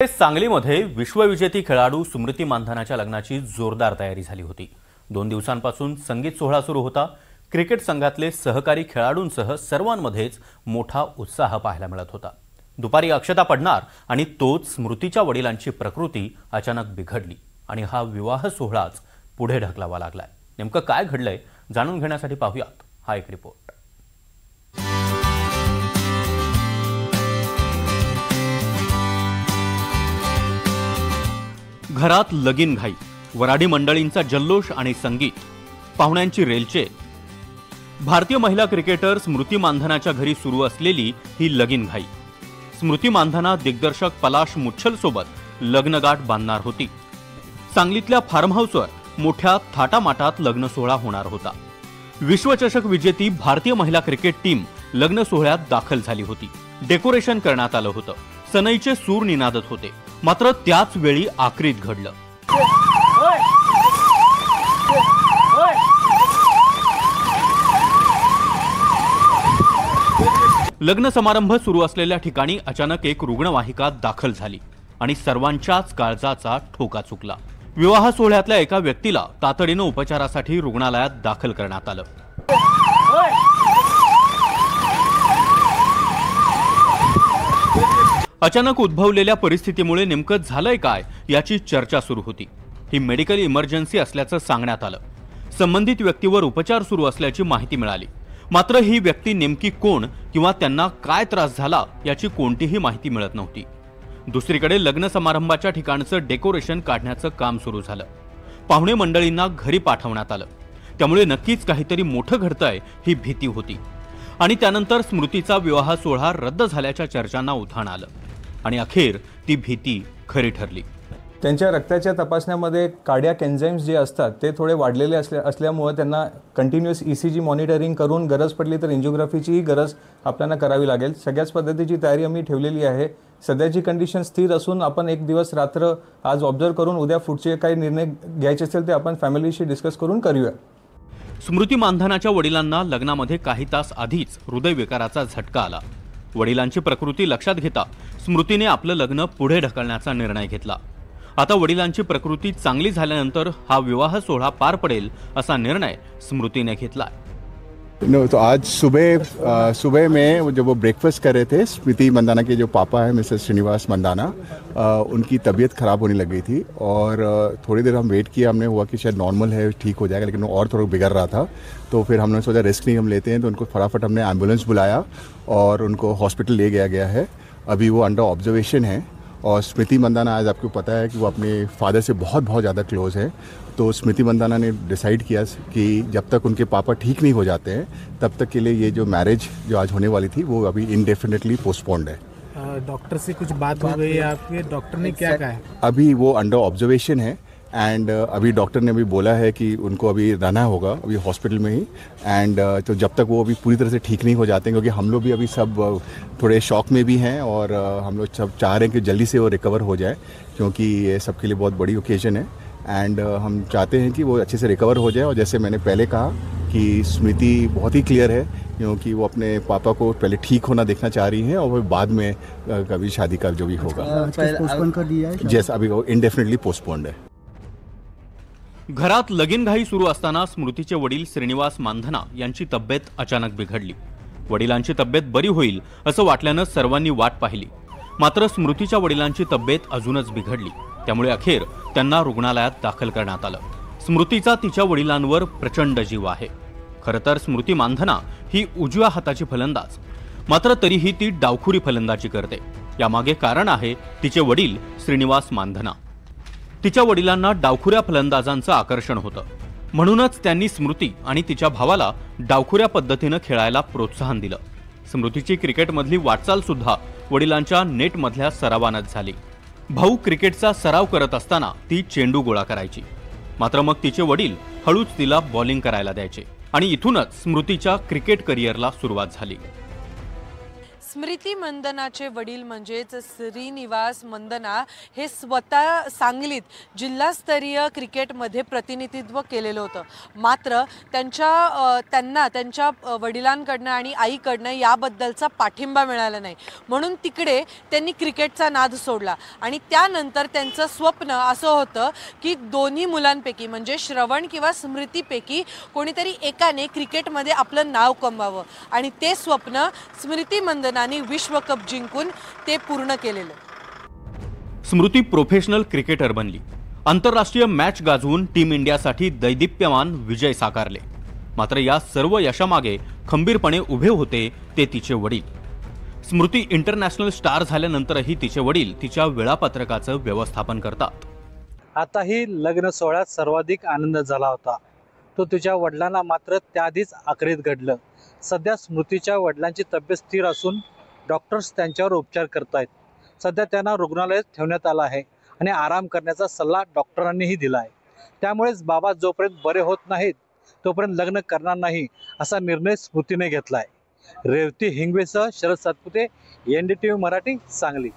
सांगलीमध्ये विश्वविजेती खेळाडू स्मृती मानधनाच्या लग्नाची जोरदार तयारी झाली होती। 2 दिवसांपासून संगीत सोहळा सुरू होता। क्रिकेट संघातले सहकारी खेळाडूंसह सर्वांमध्येच मोठा उत्साह पाहायला मिळत होता। दुपारी अक्षता पडणार आणि तोच स्मृतीच्या वडिलांची प्रकृती अचानक बिघडली आणि हा विवाह सोहळाच पुढे ढकलावा लागलाय। नेमकं काय घडलंय जाणून घेण्यासाठी पाहूयात हा एक रिपोर्ट। घरात लगीन घाई, वराडी मंडळींचा जल्लोष आणि संगीत, पाहुण्यांची रेलचेल। भारतीय महिला क्रिकेटर स्मृती मानधनाच्या घरी सुरू असलेली ही लगीन घाई। स्मृती मानधना दिग्दर्शक पलाश मुच्छल सोबत लग्नगाठ बांधणार होती। सांगलीतल्या फार्म हाऊसवर मोठ्या थाटामाटात लग्न सोहळा होणार होता। विश्वचषक विजेती भारतीय महिला क्रिकेट टीम लग्न सोहळ्यात दाखल झाली होती। डेकोरेशन करण्यात आलं होतं। सनईचे सूर निनादत होते। मात्र त्याच वेळी आक्रीत घडलं। लग्न समारंभ सुरू असलेल्या ठिकाणी अचानक एक रुग्णवाहिका दाखल झाली आणि सर्वांच्याच काळजाचा ठोका चुकला। विवाह सोहळ्यातल्या एका व्यक्तीला तातडीनं उपचारासाठी रुग्णालयात दाखल करण्यात आलं। अचानक उद्भवलेल्या परिस्थितीमुळे नेमकं झालंय काय याची चर्चा सुरू होती। ही मेडिकल इमर्जन्सी असल्याचं सांगण्यात आलं। संबंधित व्यक्तीवर उपचार सुरू असल्याची माहिती मिळाली। मात्र ही व्यक्ती नेमकी कोण किंवा त्यांना काय त्रास झाला याची कोणतीही माहिती मिळत नव्हती। दुसरीकडे लग्न समारंभाच्या ठिकाणचं डेकोरेशन काढण्याचं काम सुरू झालं। पाहुणे मंडळींना घरी पाठवण्यात आलं। त्यामुळे नक्कीच काहीतरी मोठं घडतंय ही भीती होती। आणि त्यानंतर स्मृतीचा विवाह सोहळा रद्द झाल्याच्या चर्चांना उधाण आलं आणि अखेर ती भीती खरी ठरली। त्यांच्या रक्ताच्या तपासण्यामध्ये कार्डियाक एन्झाइम्स जे असतात ते थोडे वाढलेले असल्यामुळे त्यांना कंटिन्युअस ECG मॉनिटरिंग करून गरज पडली तर एंजिओग्राफीचीही गरज आपल्याला करावी लागेल। सगळ्याच पद्धतीची तयारी आम्ही ठेवलेली आहे। सध्याची कंडिशन स्थिर असून आपण एक दिवस रात्र आज ऑब्झर्व करून उद्या पुढचे काही निर्णय घ्यायचे असेल ते आपण फॅमिलीशी डिस्कस करून करूया। स्मृती मानधनाच्या वडिलांना लग्नामध्ये काही तास आधीच हृदयविकाराचा झटका आला। वडिलांची प्रकृती लक्षात घेता स्मृतीने आपलं लग्न पुढे ढकलण्याचा निर्णय घेतला। आता वडिलांची प्रकृती चांगली झाल्यानंतर हा विवाह सोहळा पार पडेल असा निर्णय स्मृतीने घेतला। तो आज सुबह में जब वो ब्रेकफास्ट कर रहे थे, स्मृति मंदाना के जो पापा है मिसेस श्रीनिवास मंदाना, उनकी तबीयत ख़राब होने लग गई थी और थोड़ी देर हम वेट किया। हमने हुआ कि शायद नॉर्मल है, ठीक हो जाएगा, लेकिन वो और थोड़ा बिगड़ रहा था। तो फिर हमने सोचा रिस्क नहीं हम लेते हैं, तो उनको फटाफट हमने एम्बुलेंस बुलाया और उनको हॉस्पिटल ले गया है। अभी वो अंडर ऑब्जर्वेशन है। और स्मृति मंदाना आज आपको पता है कि वो अपने फादर से बहुत ज़्यादा क्लोज है। तो स्मृति मंदाना ने डिसाइड किया कि जब तक उनके पापा ठीक नहीं हो जाते हैं तब तक के लिए ये जो मैरिज जो आज होने वाली थी वो अभी इनडेफिनेटली पोस्टपोन्ड है। डॉक्टर से कुछ बात हो गई है आपके? डॉक्टर ने क्या कहा है? अभी वो अंडर ऑब्जर्वेशन है एंड अभी डॉक्टर ने अभी बोला है कि उनको अभी रहना होगा अभी हॉस्पिटल में ही। एंड तो जब तक वो अभी पूरी तरह से ठीक नहीं हो जाते हैं, क्योंकि हम लोग भी अभी सब थोड़े शॉक में भी हैं और हम लोग सब चाह रहे हैं कि जल्दी से वो रिकवर हो जाए, क्योंकि ये सबके लिए बहुत बड़ी ओकेजन है। एंड हम चाहते हैं कि वो अच्छे से रिकवर हो जाए। और जैसे मैंने पहले कहा कि स्मृति बहुत ही क्लियर है, क्योंकि वो अपने पापा को पहले ठीक होना देखना चाह रही हैं और वो बाद में कभी शादी का जो भी होगा। पोस्टपोन कर दिया है? जैसे अभी वो इनडेफिनेटली पोस्टपोन्ड है। घरात लगीनघाई सुरू असताना स्मृतीचे वडील श्रीनिवास मानधना यांची तब्येत अचानक बिघडली। वडिलांची तब्येत बरी होईल असं वाटल्यानं सर्वांनी वाट पाहिली। मात्र स्मृतीच्या वडिलांची तब्येत अजूनच बिघडली। त्यामुळे अखेर त्यांना रुग्णालयात दाखल करण्यात आलं। स्मृतीचा तिच्या वडिलांवर प्रचंड जीव आहे। खरं तर स्मृती मानधना ही उजव्या हाताची फलंदाज, मात्र तरीही ती डावखुरी फलंदाजी करते। यामागे कारण आहे तिचे वडील श्रीनिवास मानधना। तिच्या वडिलांना डावखुऱ्या फलंदाजांचं आकर्षण होतं, म्हणूनच त्यांनी स्मृती आणि तिच्या भावाला डावखुऱ्या पद्धतीनं खेळायला प्रोत्साहन दिलं। स्मृतीची क्रिकेटमधली वाटचाल सुद्धा वडिलांच्या नेटमधल्या सरावानच झाली। भाऊ क्रिकेटचा सराव करत असताना ती चेंडू गोळा करायची, मात्र मग तिचे वडील हळूच तिला बॉलिंग करायला द्यायचे आणि इथूनच स्मृतीच्या क्रिकेट करिअरला सुरुवात झाली। स्मृती मंदनाचे वडील म्हणजेच श्रीनिवास मंदना हे स्वतः सांगलीत जिल्हास्तरीय क्रिकेटमध्ये प्रतिनिधित्व केलेलं होतं. मात्र त्यांना त्यांच्या वडिलांकडनं आणि आईकडनं याबद्दलचा पाठिंबा मिळाला नाही, म्हणून तिकडे त्यांनी क्रिकेटचा नाद सोडला. आणि त्यानंतर त्यांचं स्वप्न असं होतं की दोन्ही मुलांपैकी म्हणजे श्रवण किंवा स्मृतीपैकी कोणीतरी एकाने क्रिकेटमध्ये आपलं नाव कमवावं, आणि ते स्वप्न स्मृती मंदनाने विश्वकप जिंकून ते पूर्ण केलेलं. स्मृती प्रोफेशनल क्रिकेटर बनली. आंतरराष्ट्रीय मॅच गाजवून टीम इंडियासाठी दैदिप्यमान विजय साकारले. मात्र या सर्व यशामागे खंबीरपणे उभे होते ते तिचे वडील. स्मृती इंटरनॅशनल स्टार झाल्यानंतरही तिचे वडील तिच्या वेळापत्रकाचं व्यवस्थापन करतात. आताही लग्न सोहळ्यात सर्वाधिक आनंद झाला होता. तो तिच्या वडिलांना मात्र त्याआधीच आखरीत घडलं. सध्या स्मृतीच्या वडिलांची तब्येत स्थिर असून डॉक्टर्स त्यांच्यावर उपचार करतायत. सध्या त्यांना रुग्णालयात ठेवण्यात आलं आहे आणि आराम करण्याचा सल्ला डॉक्टरांनीही दिला आहे. त्यामुळेच बाबा जोपर्यंत बरे होत नाहीत तोपर्यंत लग्न करणार नाही असा निर्णय स्मृतीने घेतला आहे. रेवती हिंगवेसह शरद सातपुते, NDTV मराठी, सांगली.